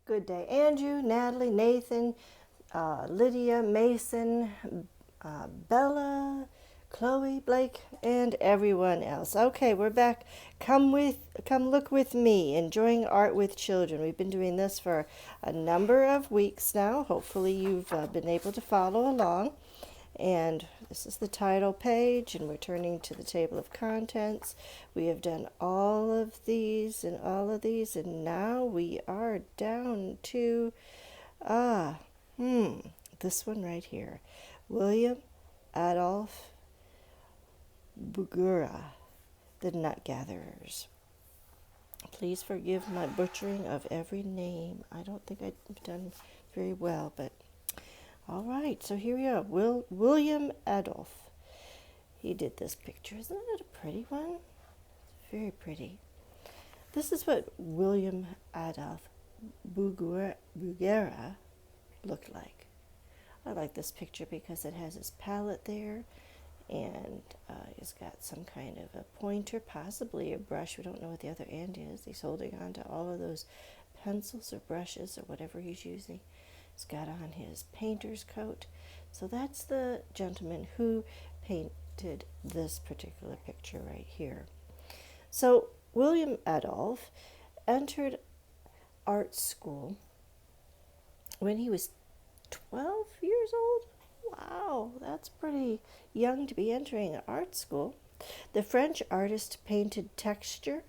Good day. Andrew, Natalie, Nathan, Lydia, Mason, Bella, Chloe, Blake, and everyone else. Okay, we're back. Come look with me, enjoying art with children. We've been doing this for a number of weeks now. Hopefully you've been able to follow along. And this is the title page, and we're turning to the table of contents. We have done all of these, and now we are down to, this one right here. William-Adolphe Bouguereau, The Nut Gatherers. Please forgive my butchering of every name. I don't think I've done very well, but all right, so here we are. William-Adolphe. He did this picture. Isn't it a pretty one? It's very pretty. This is what William-Adolphe Bouguereau looked like. I like this picture because it has his palette there, and he's got some kind of a pointer, possibly a brush. We don't know what the other end is. He's holding on to all of those pencils or brushes or whatever he's using. He's got on his painter's coat. So that's the gentleman who painted this particular picture right here. So William-Adolphe entered art school when he was 12 years old. Wow, that's pretty young to be entering art school. The French artist painted texture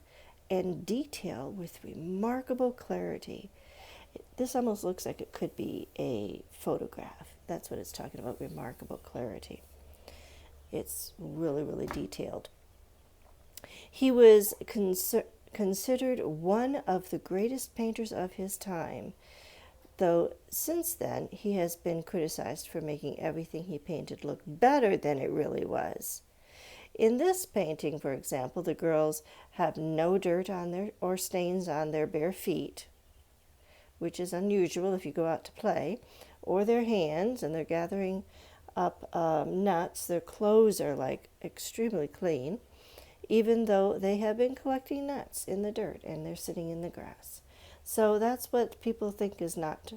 and detail with remarkable clarity. This almost looks like it could be a photograph. That's what it's talking about, remarkable clarity. It's really, really detailed. He was considered one of the greatest painters of his time, though since then he has been criticized for making everything he painted look better than it really was. In this painting, for example, the girls have no dirt on their or stains on their bare feet, which is unusual if you go out to play, or their hands, and they're gathering up nuts. Their clothes are like extremely clean, even though they have been collecting nuts in the dirt and they're sitting in the grass. So that's what people think is not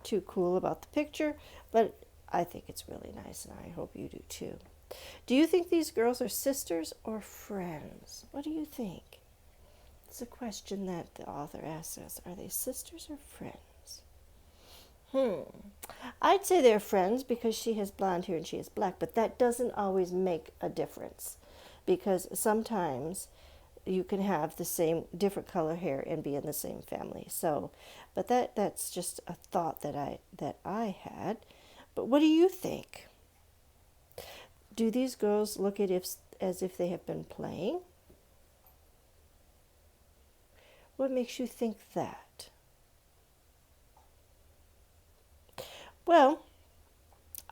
too cool about the picture, but I think it's really nice, and I hope you do too. Do you think these girls are sisters or friends? What do you think? It's a question that the author asks us. Are they sisters or friends? I'd say they're friends because she has blonde hair and she has black, but that doesn't always make a difference, because sometimes you can have the same different color hair and be in the same family. So, but that's just a thought that I had. But what do you think? Do these girls look as if they have been playing? What makes you think that? Well,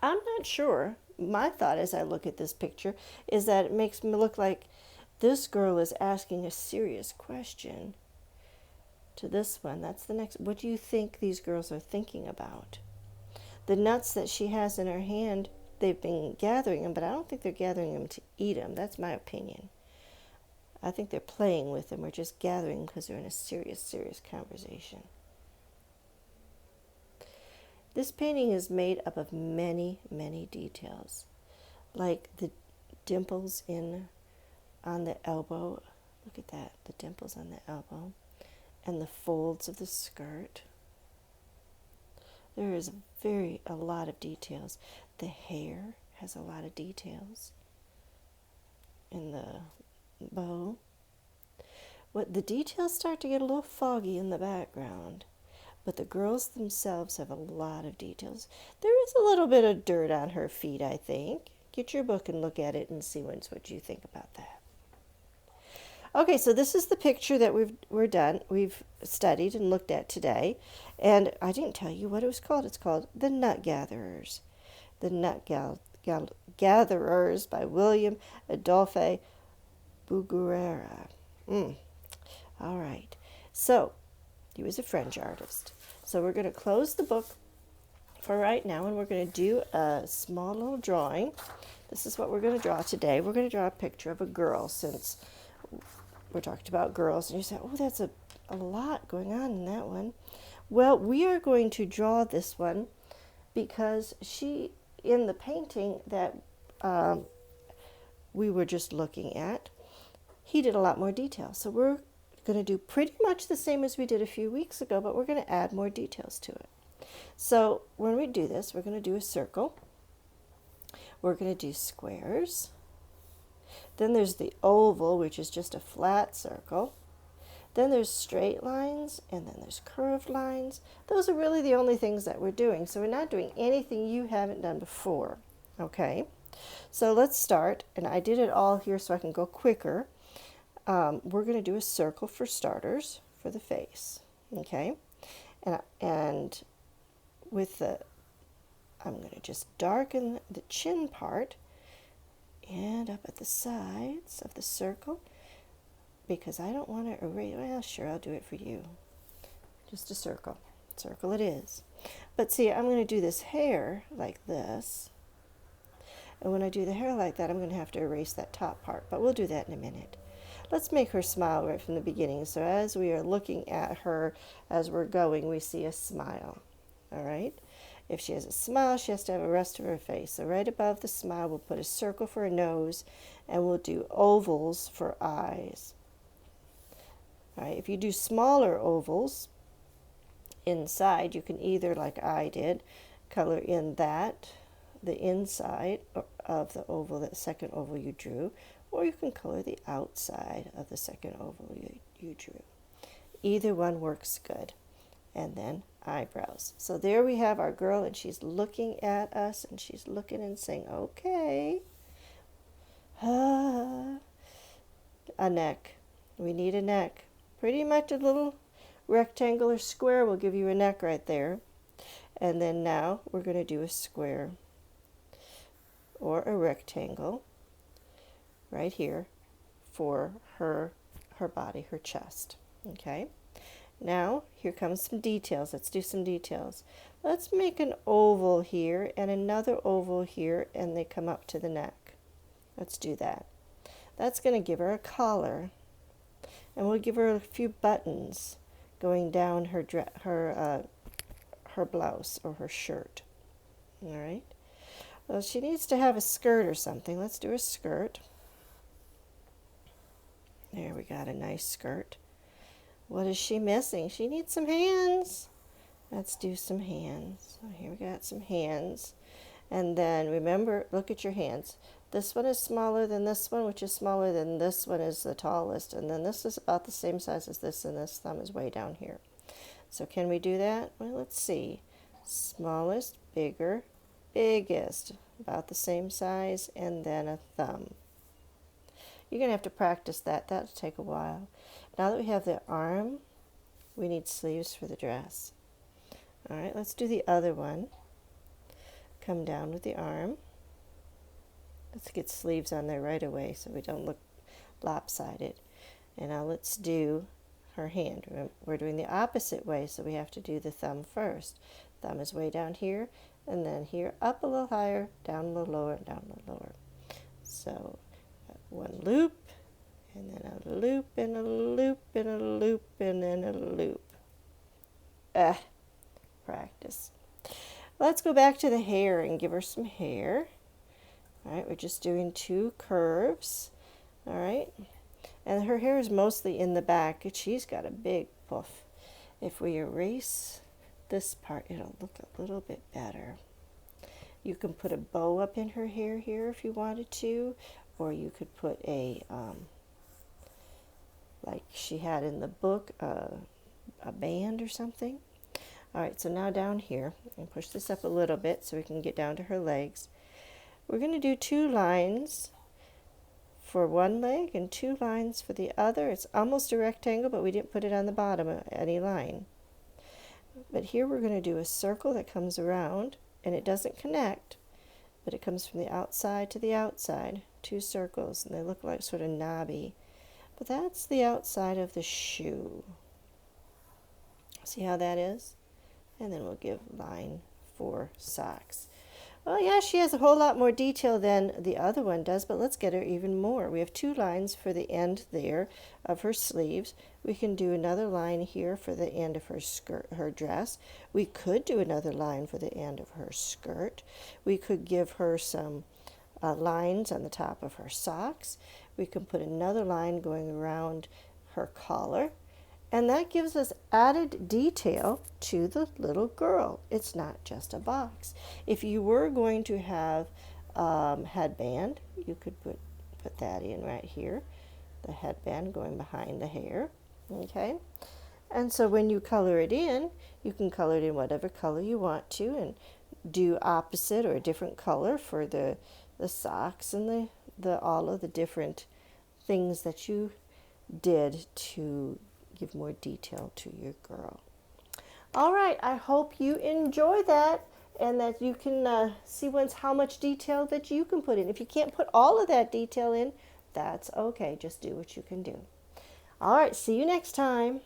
I'm not sure. My thought as I look at this picture is that it makes me look like this girl is asking a serious question to this one. That's the next. What do you think these girls are thinking about? The nuts that she has in her hand, they've been gathering them, but I don't think they're gathering them to eat them. That's my opinion. I think they're playing with them or just gathering because they're in a serious, serious conversation. This painting is made up of many, many details, like the dimples on the elbow. Look at that, the dimples on the elbow, and the folds of the skirt. There is a lot of details. The hair has a lot of details in the bow. The details start to get a little foggy in the background, but the girls themselves have a lot of details. There is a little bit of dirt on her feet, I think. Get your book and look at it and see what you think about that. Okay, so this is the picture that we've studied and looked at today, and I didn't tell you what it was called. It's called The Nut Gatherers. The Nut Gatherers by William-Adolphe Bouguereau. All right. So, he was a French artist. So we're going to close the book for right now, and we're going to do a small little drawing. This is what we're going to draw today. We're going to draw a picture of a girl, since we're talking about girls. And you say, oh, that's a lot going on in that one. Well, we are going to draw this one because in the painting that we were just looking at, he did a lot more detail. So we're going to do pretty much the same as we did a few weeks ago, but we're going to add more details to it. So when we do this, we're going to do a circle. We're going to do squares. Then there's the oval, which is just a flat circle. Then there's straight lines, and then there's curved lines. Those are really the only things that we're doing. So we're not doing anything you haven't done before. Okay? So let's start, and I did it all here so I can go quicker. We're going to do a circle for starters for the face. Okay? And with I'm going to just darken the chin part and up at the sides of the circle, because I don't want to erase. Well, sure, I'll do it for you. Just a circle. Circle it is. But see, I'm going to do this hair like this. And when I do the hair like that, I'm going to have to erase that top part. But we'll do that in a minute. Let's make her smile right from the beginning. So as we are looking at her, as we're going, we see a smile. All right? If she has a smile, she has to have a rest of her face. So right above the smile, we'll put a circle for a nose, and we'll do ovals for eyes. All right, if you do smaller ovals inside, you can either, like I did, color in the inside of the oval, that second oval you drew, or you can color the outside of the second oval you drew. Either one works good. And then eyebrows. So there we have our girl, and she's looking at us, and she's looking and saying, okay. A neck. We need a neck. Pretty much a little rectangular square will give you a neck right there. And then now we're going to do a square or a rectangle right here for her body, her chest. Okay? Now, here comes some details. Let's do some details. Let's make an oval here and another oval here, and they come up to the neck. Let's do that. That's going to give her a collar. And we'll give her a few buttons going down her blouse or her shirt. All right. Well, she needs to have a skirt or something. Let's do a skirt. There, we got a nice skirt. What is she missing? She needs some hands. Let's do some hands. So here we got some hands. And then remember, look at your hands. This one is smaller than this one, which is smaller than this one is the tallest. And then this is about the same size as this, and this thumb is way down here. So can we do that? Well, let's see. Smallest, bigger, biggest, about the same size, and then a thumb. You're going to have to practice that. That'll take a while. Now that we have the arm, we need sleeves for the dress. All right, let's do the other one. Come down with the arm. Let's get sleeves on there right away so we don't look lopsided. And now let's do her hand. We're doing the opposite way, so we have to do the thumb first. Thumb is way down here, and then here, up a little higher, down a little lower, and down a little lower. So one loop, and then a loop, and a loop, and a loop, and then a loop. Practice. Let's go back to the hair and give her some hair. All right, we're just doing two curves. All right, and her hair is mostly in the back. She's got a big puff. If we erase this part, it'll look a little bit better. You can put a bow up in her hair here if you wanted to, or you could put a, like she had in the book, a band or something. All right, so now down here, and push this up a little bit so we can get down to her legs. We're going to do 2 lines for one leg and 2 lines for the other. It's almost a rectangle, but we didn't put it on the bottom of any line. But here we're going to do a circle that comes around, and it doesn't connect, but it comes from the outside to the outside. 2 circles, and they look like sort of knobby. But that's the outside of the shoe. See how that is? And then we'll give line for socks. Well, yeah, she has a whole lot more detail than the other one does, but let's get her even more. We have 2 lines for the end there of her sleeves. We can do another line here for the end of her skirt, her dress. We could do another line for the end of her skirt. We could give her some lines on the top of her socks. We can put another line going around her collar. And that gives us added detail to the little girl. It's not just a box. If you were going to have headband, you could put that in right here. The headband going behind the hair. Okay? And so when you color it in, you can color it in whatever color you want to and do opposite or a different color for the socks and the all of the different things that you did to give more detail to your girl. All right, I hope you enjoy that and that you can see once how much detail that you can put in. If you can't put all of that detail in, that's okay. Just do what you can do. All right, see you next time.